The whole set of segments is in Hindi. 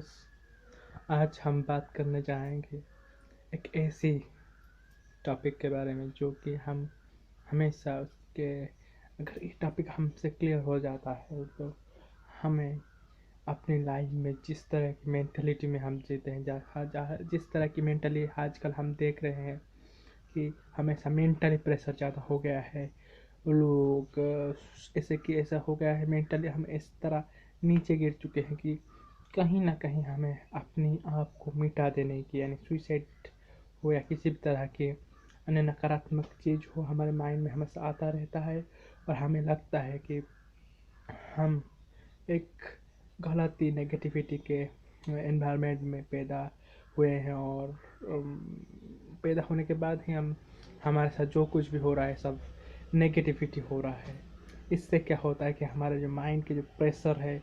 गाइस, आज हम बात करने जाएंगे एक ऐसी टॉपिक के बारे में जो कि हम हमेशा उसके अगर ये टॉपिक हमसे क्लियर हो जाता है तो हमें अपनी लाइफ में जिस तरह की मेंटलिटी में हम जीते हैं जिस तरह की मेंटली आजकल हम देख रहे हैं कि हमेशा मेंटली प्रेशर ज़्यादा हो गया है। लोग ऐसे कि ऐसा हो गया है, मेंटली हम इस तरह नीचे गिर चुके हैं कि कहीं ना कहीं हमें अपनी आप को मिटा देने की यानी सुइसाइड हो या किसी भी तरह की अन्य नकारात्मक चीज़ हो हमारे माइंड में हमेशा आता रहता है। और हमें लगता है कि हम एक गलत ही नेगेटिविटी के एनवायरनमेंट में पैदा हुए हैं और पैदा होने के बाद ही हम हमारे साथ जो कुछ भी हो रहा है सब नेगेटिविटी हो रहा है। इससे क्या होता है कि हमारे जो माइंड के जो प्रेशर है,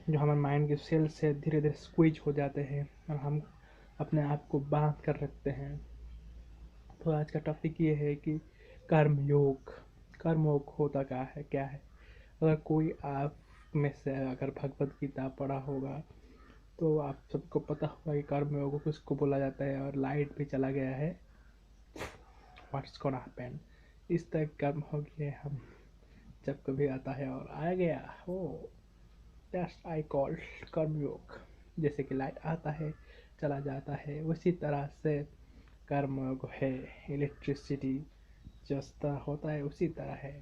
जो हमारे माइंड के सेल्स से धीरे धीरे स्क्वीज हो जाते हैं और हम अपने आप को बांध कर रखते हैं। तो आज का टॉपिक ये है कि कर्म योग होता क्या है। अगर कोई आप में से अगर भगवत गीता पढ़ा होगा तो आप सबको पता होगा कि कर्म योग किसको बोला जाता है। और लाइट भी चला गया है, व्हाट्स गोना हैपन। इस तरह कर्म हो गए हम जब कभी आता है और आ गया हो, दैट्स आई कॉल कर्म योग। जैसे कि लाइट आता है चला जाता है, उसी तरह से कर्म योग है। इलेक्ट्रिसिटी जिस तरह होता है उसी तरह है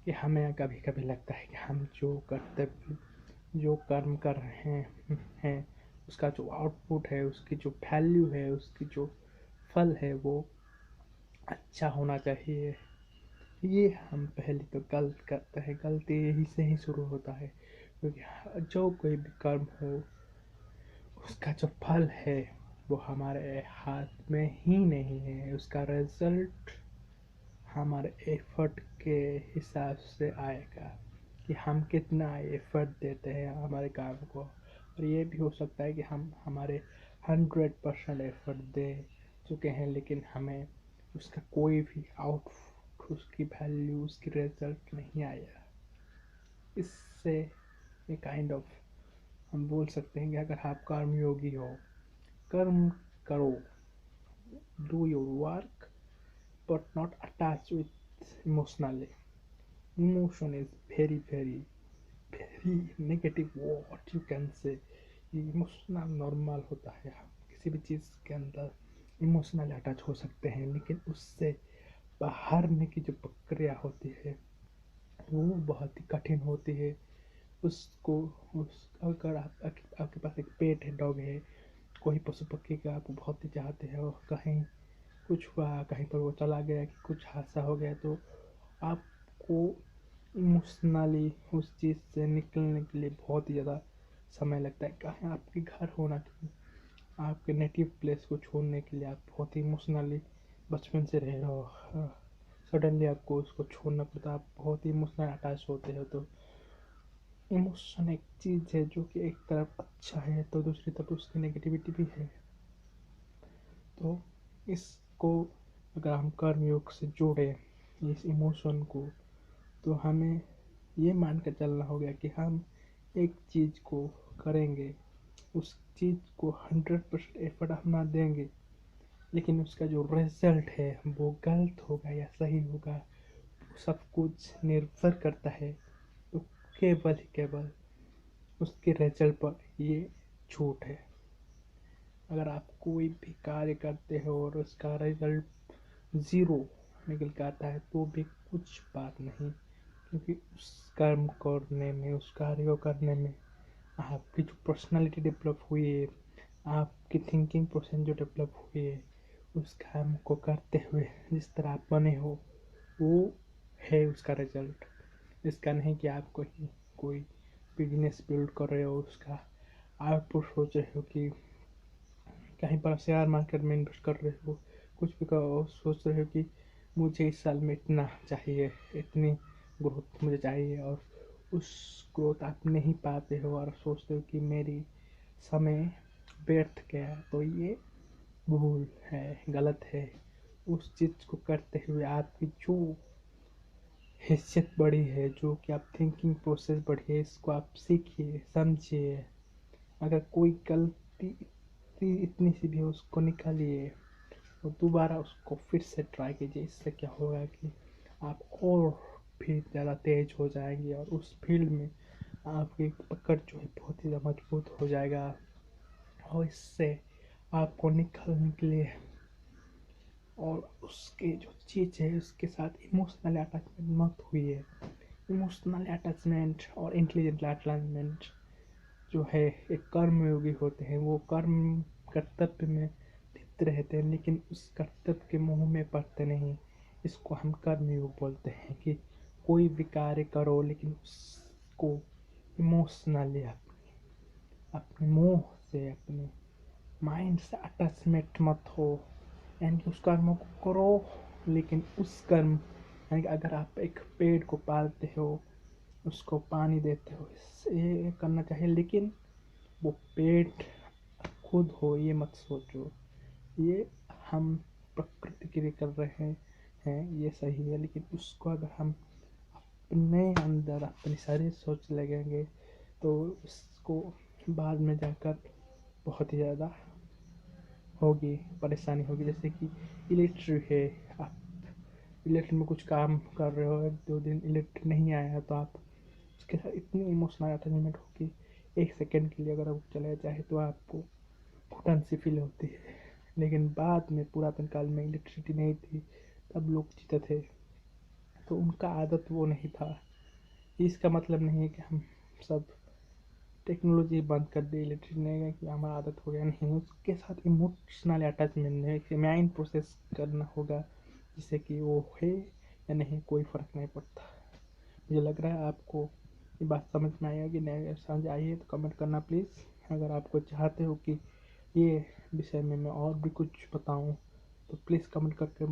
कि हमें कभी कभी लगता है कि हम जो कर्म कर रहे हैं उसका जो आउटपुट है, उसकी जो वैल्यू है, उसकी जो फल है वो अच्छा होना चाहिए। ये हम पहले तो गलत करते हैं, गलती यही से ही शुरू होता है। क्योंकि जो कोई भी कर्म हो उसका जो फल है वो हमारे हाथ में ही नहीं है। उसका रिजल्ट हमारे एफर्ट के हिसाब से आएगा कि हम कितना एफर्ट देते हैं हमारे काम को। और ये भी हो सकता है कि हम हमारे 100% एफर्ट दे चुके हैं लेकिन हमें उसका कोई भी आउटपुट, उसकी वैल्यू, उसकी रिजल्ट नहीं आया। इससे ये काइंड ऑफ हम बोल सकते हैं कि अगर आप कर्मयोगी हो, कर्म करो, do your work but not attached with emotionally. Emotion is very negative what you can say। Emotional normal होता है, हम किसी भी चीज़ के अंदर इमोशनल अटैच हो सकते हैं लेकिन उससे बाहरने की जो प्रक्रिया होती है वो बहुत ही कठिन होती है। उसको अगर आपके पास एक पेट है, डॉग है, कोई पशु पक्षी का आप बहुत ही चाहते हैं और कहीं कुछ हुआ, कहीं पर वो चला गया कि कुछ हादसा हो गया तो आपको इमोशनली उस चीज़ से निकलने के लिए बहुत ही ज़्यादा समय लगता है। कहीं आपके घर होना चाहिए, आपके नेटिव प्लेस को छोड़ने के लिए आप बहुत ही इमोशनली बचपन से रह रहे हो, सडनली आपको उसको छोड़ना पड़ता है, आप बहुत ही इमोशनल अटैच होते हो। तो इमोशन एक चीज़ है जो कि एक तरफ अच्छा है तो दूसरी तरफ उसकी नेगेटिविटी भी है। तो इसको अगर हम कर्मयोग से जोड़ें इस इमोशन को तो हमें ये मान कर चलना होगा कि हम एक चीज़ को करेंगे, उस चीज़ को 100% एफर्ट हम ना देंगे लेकिन उसका जो रिजल्ट है वो गलत होगा या सही होगा सब कुछ निर्भर करता है तो केवल उसके रिजल्ट पर ये छूट है। अगर आप कोई भी कार्य करते हो और उसका रिजल्ट ज़ीरो निकल के आता है तो भी कुछ बात नहीं, क्योंकि उस कर्म करने में, उस कार्य को करने में आपकी जो पर्सनालिटी डेवलप हुई है, आपकी थिंकिंग प्रोसेस जो डेवलप हुई है, उस काम को करते हुए जिस तरह आप बने हो वो है उसका रिजल्ट। इसका नहीं कि आप कोई बिजनेस बिल्ड कर रहे हो, उसका आउटपुट सोच रहे हो कि कहीं पर शेयर मार्केट में इन्वेस्ट कर रहे हो, कुछ भी सोच रहे हो कि मुझे इस साल में इतना चाहिए, इतनी ग्रोथ मुझे चाहिए और उस ग्रोथ आप नहीं पाते हो और सोचते हो कि मेरी समय व्यर्थ गया। तो ये भूल है, गलत है। उस चीज़ को करते हुए आपकी जो हैसियत बढ़ी है, जो कि आप थिंकिंग प्रोसेस बढ़ी है, इसको आप सीखिए, समझिए, अगर कोई गलती इतनी सी भी हो उसको निकालिए और दोबारा उसको फिर से ट्राई कीजिए। इससे क्या होगा कि आप और भी ज़्यादा तेज हो जाएंगे और उस फील्ड में आपकी पकड़ जो है बहुत ही ज़्यादा मजबूत हो जाएगा। और इससे आपको निकलने के लिए और उसके जो चीज़ है उसके साथ इमोशनल अटैचमेंट मत हुई। इमोशनल अटैचमेंट और इंटेलिजेंट अटैचमेंट जो है एक कर्मयोगी होते हैं, वो कर्म कर्तव्य में लिप्त रहते हैं लेकिन उस कर्तव्य के मुंह में पड़ते नहीं। इसको हम कर्मयोग बोलते हैं कि कोई भी कार्य करो लेकिन उसको इमोशनली अपने मुंह से अपने माइंड से अटैचमेंट मत हो। यानी कि उस कर्म को करो लेकिन उस कर्म यानी कि अगर आप एक पेड़ को पालते हो, उसको पानी देते हो, ये करना चाहिए लेकिन वो पेड़ खुद हो ये मत सोचो। ये हम प्रकृति के लिए कर रहे हैं ये सही है, लेकिन उसको अगर हम अपने अंदर अपनी सारी सोच लगेंगे तो उसको बाद में जाकर बहुत ही ज़्यादा होगी, परेशानी होगी। जैसे कि इलेक्ट्रिक है, आप इलेक्ट्रिक में कुछ काम कर रहे हो, 1-2 दिन इलेक्ट्रिक नहीं आया तो आप उसके साथ इतनी इमोशनल अटैचमेंट होगी, 1 सेकेंड के लिए अगर वो चले जाए तो आपको घुटन सी फील होती है। लेकिन बाद में पुरातन काल में इलेक्ट्रिसिटी नहीं थी, तब लोग जीते थे तो उनका आदत वो नहीं था। इसका मतलब नहीं है कि हम सब टेक्नोलॉजी बंद कर दी, इलेक्ट्रिक नहीं है कि हमारा आदत हो गया, नहीं। उसके साथ इमोशनल अटैचमेंट है कि माइंड प्रोसेस करना होगा जिससे कि वो है या नहीं कोई फ़र्क नहीं पड़ता। मुझे लग रहा है आपको ये बात समझ में आई होगी। नहीं समझ आई है तो कमेंट करना प्लीज़। अगर आपको चाहते हो कि ये विषय में मैं और भी कुछ बताऊं तो प्लीज़ कमेंट करके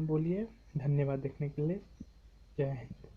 बोलिए। धन्यवाद देखने के लिए। जय हिंद।